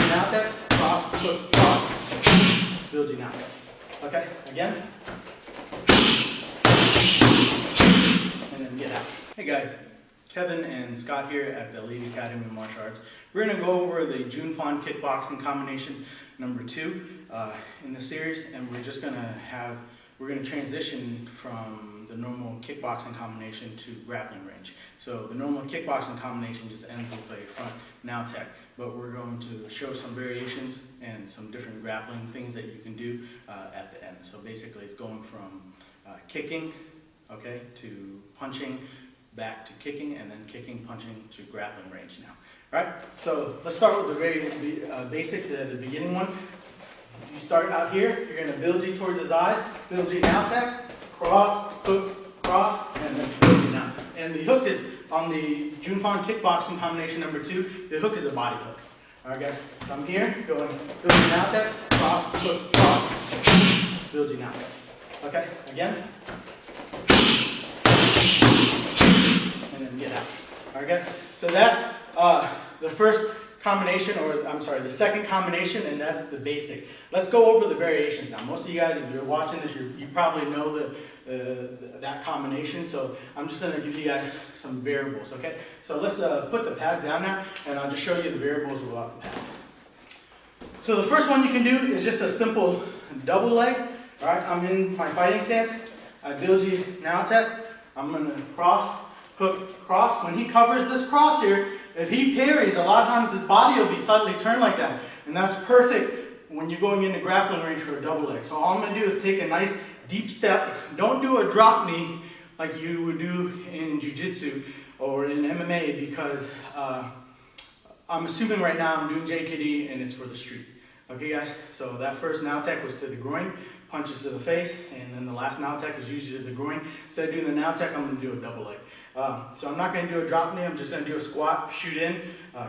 now tech, cross, hook, cross, build your now tech. Okay, again. And then get out. Hey guys, Kevin and Scott here at the Elite Academy of Martial Arts. We're going to go over the Jun Fan kickboxing combination number 2 in the series, and we're just going to transition from the normal kickboxing combination to grappling range. So the normal kickboxing combination just ends with a front now tech, but we're going to show some variations and some different grappling things that you can do at the end. So basically it's going from kicking, okay, to punching, back to kicking, and then kicking, punching to grappling range now. All right, so let's start with the very basic, the beginning one. You start out here, you're going to build G towards his eyes, build G now tech, cross, hook, cross, and then build G now tech. And the hook is on the Jun Fan kickboxing combination number 2, the hook is a body hook. All right, guys, so I'm here, going build G now tech, cross, hook, cross, build G now tech. Okay, again. And then get out. All right, guys, so that's the first combination, or I'm sorry, the second combination, and that's the basic. Let's go over the variations now. Most of you guys, if you're watching this, you probably know that combination, so I'm just going to give you guys some variables, okay? So let's put the pads down now, and I'll just show you the variables without the pads. So the first one you can do is just a simple double leg. All right, I'm in my fighting stance. I build G now tech. I'm going to cross, hook, cross. When he covers this cross here, if he parries, a lot of times his body will be slightly turned like that. And that's perfect when you're going into grappling range for a double leg. So all I'm going to do is take a nice deep step. Don't do a drop knee like you would do in jiu-jitsu or in MMA, because I'm assuming right now I'm doing JKD and it's for the street. Okay guys, so that first now tech was to the groin, punches to the face, and then the last now tech is usually to the groin. Instead of doing the now tech, I'm going to do a double leg. So I'm not going to do a drop knee, I'm just going to do a squat, shoot in,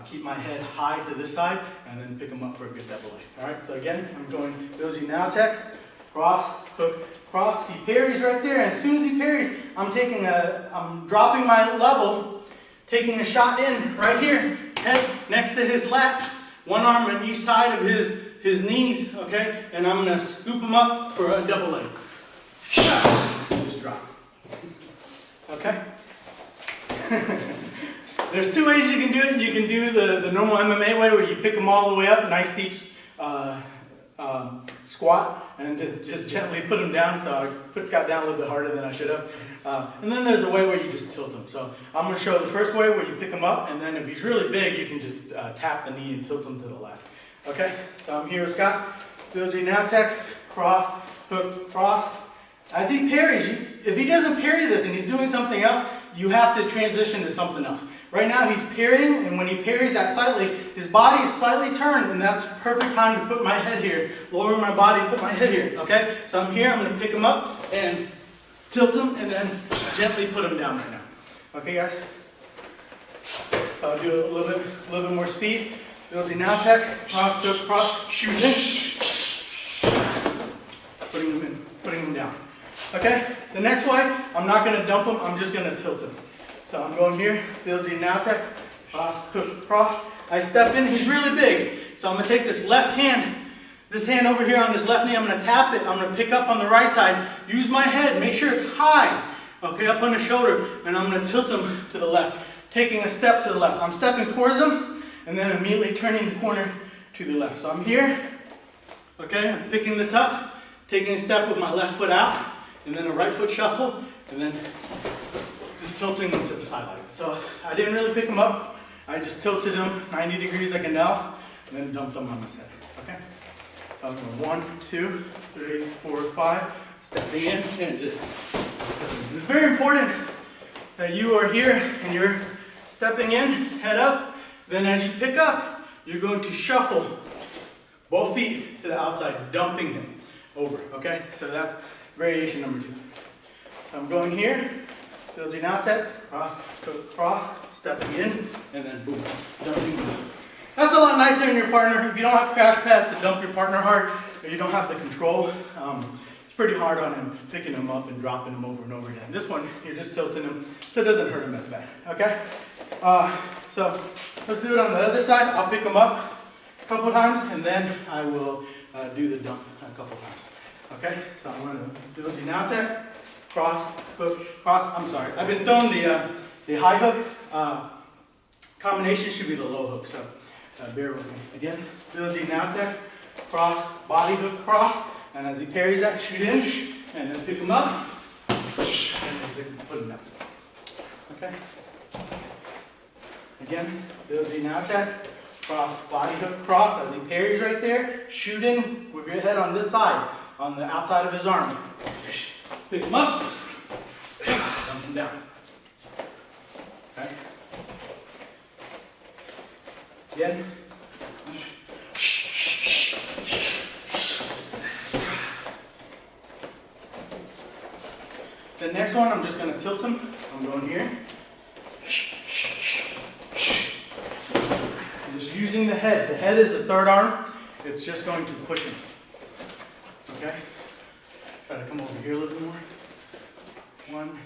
keep my head high to this side, and then pick them up for a good double leg. Alright, so again, I'm going build G now tech, cross, hook, cross. He parries right there, and as soon as he parries, I'm dropping my level, taking a shot in right here, head next to his lat, one arm on each side of his knees, okay, and I'm going to scoop him up for a double leg. Just drop. Okay? There's 2 ways you can do it. You can do the normal MMA way, where you pick them all the way up, nice deep squat, and just gently put them down. So I put Scott down a little bit harder than I should have. And then there's a way where you just tilt him. So I'm going to show the first way, where you pick him up, and then if he's really big, you can just tap the knee and tilt him to the left. Okay, so I'm here with Scott. Build G now tech, cross, hook, cross. As he parries, if he doesn't parry this and he's doing something else, you have to transition to something else. Right now he's parrying, and when he parries that slightly, his body is slightly turned, and that's perfect time to put my head here. Lower my body, put my head here, okay? So I'm here, I'm going to pick him up and tilt him, and then gently put him down right now. Okay guys? So I'll do a little bit more speed. Build G now tech, cross, hook, cross, shoot in. Putting him down. Okay, the next way, I'm not going to dump him, I'm just going to tilt him. So I'm going here, build G now tech, cross, hook, cross. I step in, he's really big. So I'm going to take this left hand, this hand over here on this left knee, I'm going to tap it, I'm going to pick up on the right side, use my head, make sure it's high, okay, up on the shoulder, and I'm going to tilt him to the left, taking a step to the left. I'm stepping towards him, and then immediately turning the corner to the left. So I'm here, okay, I'm picking this up, taking a step with my left foot out, and then a right foot shuffle, and then just tilting them to the side like that. So I didn't really pick him up, I just tilted him 90 degrees like a now, and then dumped him on his head, okay? So I'm going 1, 2, 3, 4, 5, stepping in, and just, it's very important that you are here, and you're stepping in, head up, then as you pick up, you're going to shuffle both feet to the outside, dumping him over, okay? So that's variation number 2. So I'm going here, build G now tech, cross, hook, cross, stepping in, and then boom, dumping boom. That's a lot nicer than your partner. If you don't have crash pads to dump your partner hard, or you don't have the control, it's pretty hard on him, picking him up and dropping him over and over again. This one, you're just tilting him, so it doesn't hurt him as bad, okay? So let's do it on the other side. I'll pick him up, couple times, and then I will do the dump a couple times. Okay, so I'm going to build now tech, cross, hook, cross. I'm sorry, I've been throwing the high hook. Combination should be the low hook, so bear with me. Again, build now tech, cross, body hook, cross, and as he parries that, shoot in, and then pick him up, and then put him down. Okay. Again, build now tech, cross, body hook, cross, as he parries right there, shoot in with your head on this side, on the outside of his arm. Pick him up, dump him down. Okay. Again. The next one, I'm just going to tilt him. I'm going here. I'm just using the head. The head is the third arm. It's just going to push him. Okay? Try to come over here a little bit more. 1,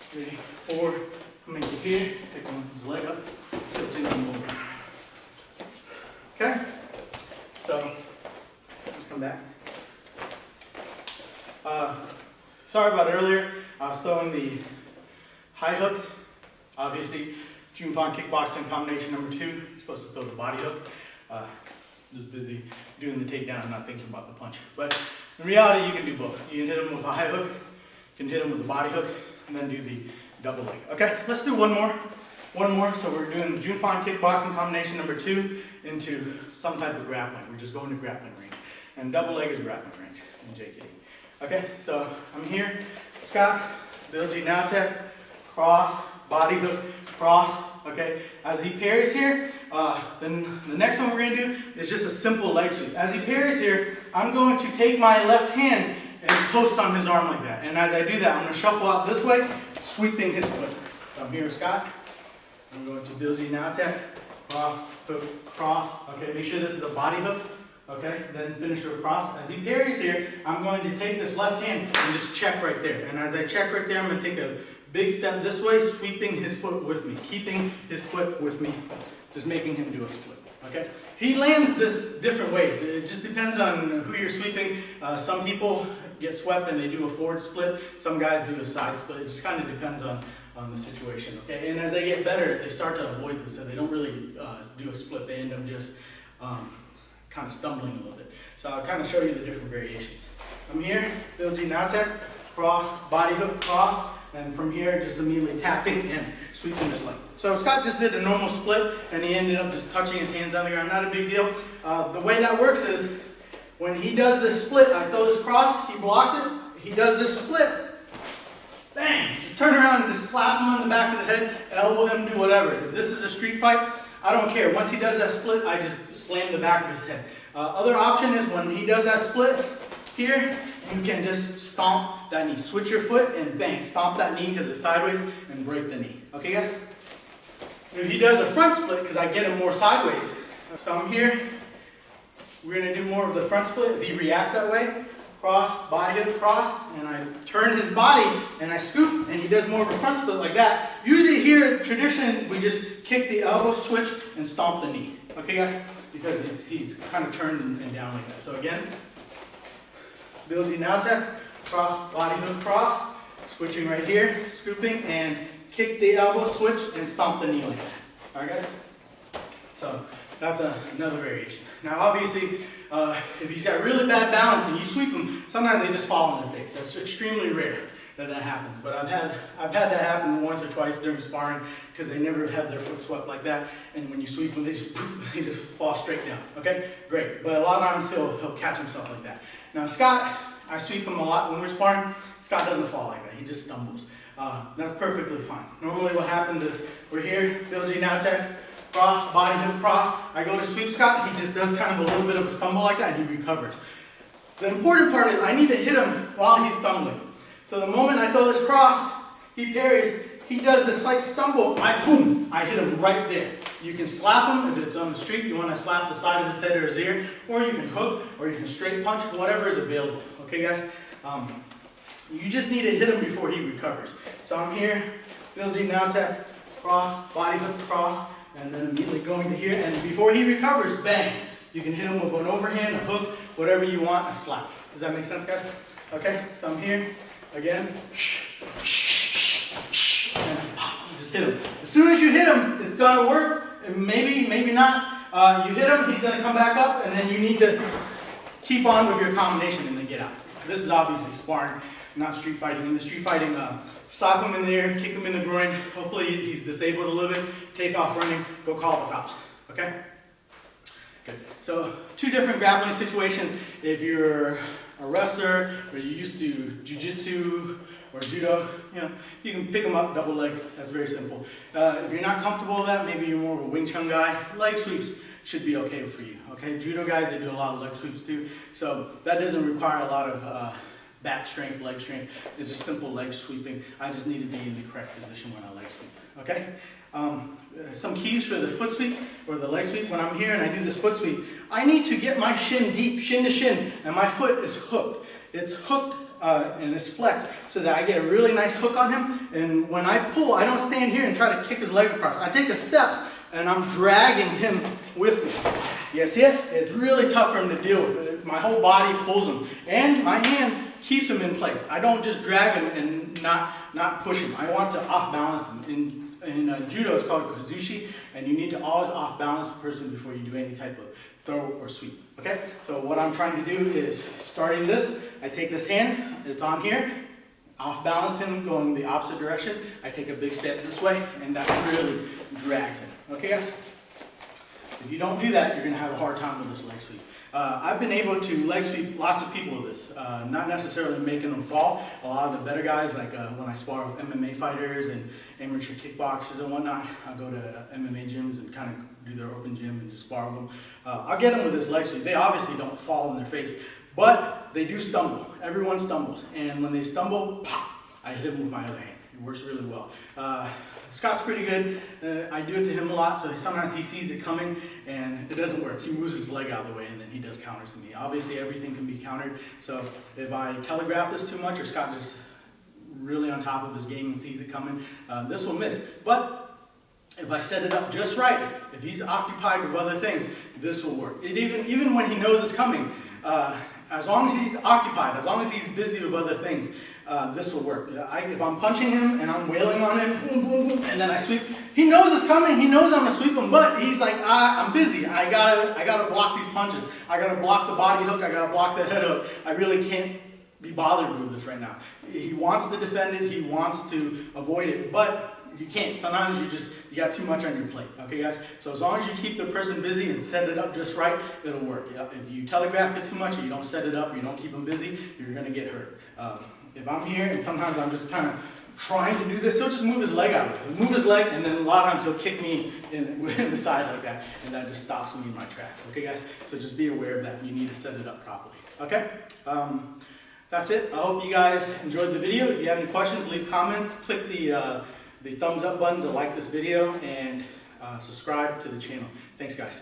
3, 4. Coming to here. Pick his leg up. Tilting him over. Okay? So, just come back. Sorry about earlier. I was throwing the high hook. Obviously, June Fong Kickboxing combination number 2. You're supposed to throw the body hook. Just busy doing the takedown and not thinking about the punch. But in reality, you can do both. You can hit him with a high hook, you can hit him with the body hook, and then do the double leg. Okay, let's do one more. One more. So we're doing the June Fong Kickboxing combination number 2 into some type of grappling. We're just going to grappling range. And double leg is grappling range in JKD. Okay, so I'm here. Scott, Bilji now tech, cross, body hook, cross. Okay, as he parries here, then the next one we're going to do is just a simple leg sweep. As he parries here, I'm going to take my left hand and post on his arm like that. And as I do that, I'm going to shuffle out this way, sweeping his foot. So I'm here, Scott. I'm going to Bilji now tech, cross, hook, cross. Okay, make sure this is a body hook. Okay, then finish with cross. As he parries here, I'm going to take this left hand and just check right there. And as I check right there, I'm going to take a big step this way, sweeping his foot with me, keeping his foot with me, just making him do a split. Okay, he lands this different ways. It just depends on who you're sweeping. Some people get swept and they do a forward split. Some guys do a side split. It just kind of depends on the situation. Okay, and as they get better, they start to avoid this, so they don't really do a split. They end up just kind of stumbling a little bit. So I'll kind of show you the different variations. I'm here, Bilji now tech, cross, body hook, cross, and from here just immediately tapping and sweeping this leg. So Scott just did a normal split and he ended up just touching his hands on the ground. Not a big deal. The way that works is when he does this split, I throw this cross, he blocks it, he does this split, bang, just turn around and just slap him on the back of the head, elbow him, do whatever. If this is a street fight, I don't care. Once he does that split, I just slam the back of his head. Other option is when he does that split here, you can just stomp that knee. Switch your foot and bang, stomp that knee because it's sideways and break the knee. Okay, guys? If he does a front split, because I get him more sideways. So I'm here. We're going to do more of the front split. If he reacts that way, cross, body hook, cross, and I turn his body and I scoop, and he does more of a front split like that. Usually here, tradition, we just kick the elbow, switch, and stomp the knee. Okay, guys? Because he's kind of turned and down like that. So again, Bilji now tech, cross, body hook, cross, switching right here, scooping, and kick the elbow, switch, and stomp the knee like that. All right, guys? So that's another variation. Now, obviously, if he's got really bad balance and you sweep him, sometimes they just fall on their face. That's extremely rare that happens. But I've had that happen once or twice during sparring because they never had their foot swept like that. And when you sweep them, they just fall straight down. Okay, great. But a lot of times he'll catch himself like that. Now Scott, I sweep him a lot when we're sparring. Scott doesn't fall like that. He just stumbles. That's perfectly fine. Normally what happens is we're here, Bilji now tech, cross, body hook, cross. I go to sweep Scott. He just does kind of a little bit of a stumble like that and he recovers. The important part is I need to hit him while he's stumbling. So the moment I throw this cross, he parries, he does this slight stumble, I hit him right there. You can slap him if it's on the street, you want to slap the side of his head or his ear, or you can hook, or you can straight punch, whatever is available. Okay, guys? You just need to hit him before he recovers. So I'm here, Bilji now tech, cross, body hook, cross, and then immediately going to here, and before he recovers, bang. You can hit him with an overhand, a hook, whatever you want, a slap. Does that make sense, guys? Okay, so I'm here, again, and just hit him. As soon as you hit him, it's gonna work, and maybe not. You hit him, he's gonna come back up, and then you need to keep on with your combination and then get out. This is obviously sparring, not street fighting. In the street fighting, slap him in the air, kick him in the groin, hopefully he's disabled a little bit, take off running, go call the cops, okay? Good. So, two different grappling situations. If you're a wrestler, or you're used to jiu-jitsu or judo, you can pick them up double leg. That's very simple. If you're not comfortable with that, maybe you're more of a Wing Chun guy, leg sweeps should be okay for you. Okay, judo guys, they do a lot of leg sweeps too. So that doesn't require a lot of back strength, leg strength. It's just simple leg sweeping. I just need to be in the correct position when I leg sweep. Okay. Some keys for the foot sweep or the leg sweep. When I'm here and I do this foot sweep, I need to get my shin deep, shin to shin, and my foot is hooked. It's hooked and it's flexed so that I get a really nice hook on him. And when I pull, I don't stand here and try to kick his leg across. I take a step and I'm dragging him with me. You see it? It's really tough for him to deal with. My whole body pulls him, and my hand keeps him in place. I don't just drag him and not push him. I want to off balance him. In judo, it's called kozushi, and you need to always off balance the person before you do any type of throw or sweep. Okay? So what I'm trying to do is, starting this, I take this hand, it's on here, off balance him going the opposite direction. I take a big step this way, and that really drags him. Okay, guys? If you don't do that, you're going to have a hard time with this leg sweep. I've been able to leg sweep lots of people with this, not necessarily making them fall. A lot of the better guys, like when I spar with MMA fighters and amateur kickboxers and whatnot, I go to MMA gyms and kind of do their open gym and just spar with them. I'll get them with this leg sweep. They obviously don't fall in their face, but they do stumble. Everyone stumbles, and when they stumble, pop, I hit them with my other hand. It works really well. Scott's pretty good. I do it to him a lot, so sometimes he sees it coming and it doesn't work. He moves his leg out of the way and then he does counters to me. Obviously everything can be countered, so if I telegraph this too much or Scott just really on top of his game and sees it coming, this will miss. But if I set it up just right, if he's occupied with other things, this will work. Even when he knows it's coming, as long as he's occupied, as long as he's busy with other things, this will work. If I'm punching him and I'm wailing on him, boom, boom, boom, and then I sweep, he knows it's coming. He knows I'm gonna sweep him, but he's like, I'm busy. I gotta block these punches. I gotta block the body hook. I gotta block the head hook. I really can't be bothered with this right now. He wants to defend it. He wants to avoid it, but you can't. Sometimes you got too much on your plate. Okay, guys? So as long as you keep the person busy and set it up just right, it'll work. If you telegraph it too much, or you don't set it up, or you don't keep them busy, you're gonna get hurt. If I'm here and sometimes I'm just kind of trying to do this, he'll just move his leg out. He'll move his leg, and then a lot of times he'll kick me in the side like that, and that just stops me in my tracks. Okay, guys? So just be aware of that. You need to set it up properly. Okay? That's it. I hope you guys enjoyed the video. If you have any questions, leave comments. Click the thumbs up button to like this video, and subscribe to the channel. Thanks, guys.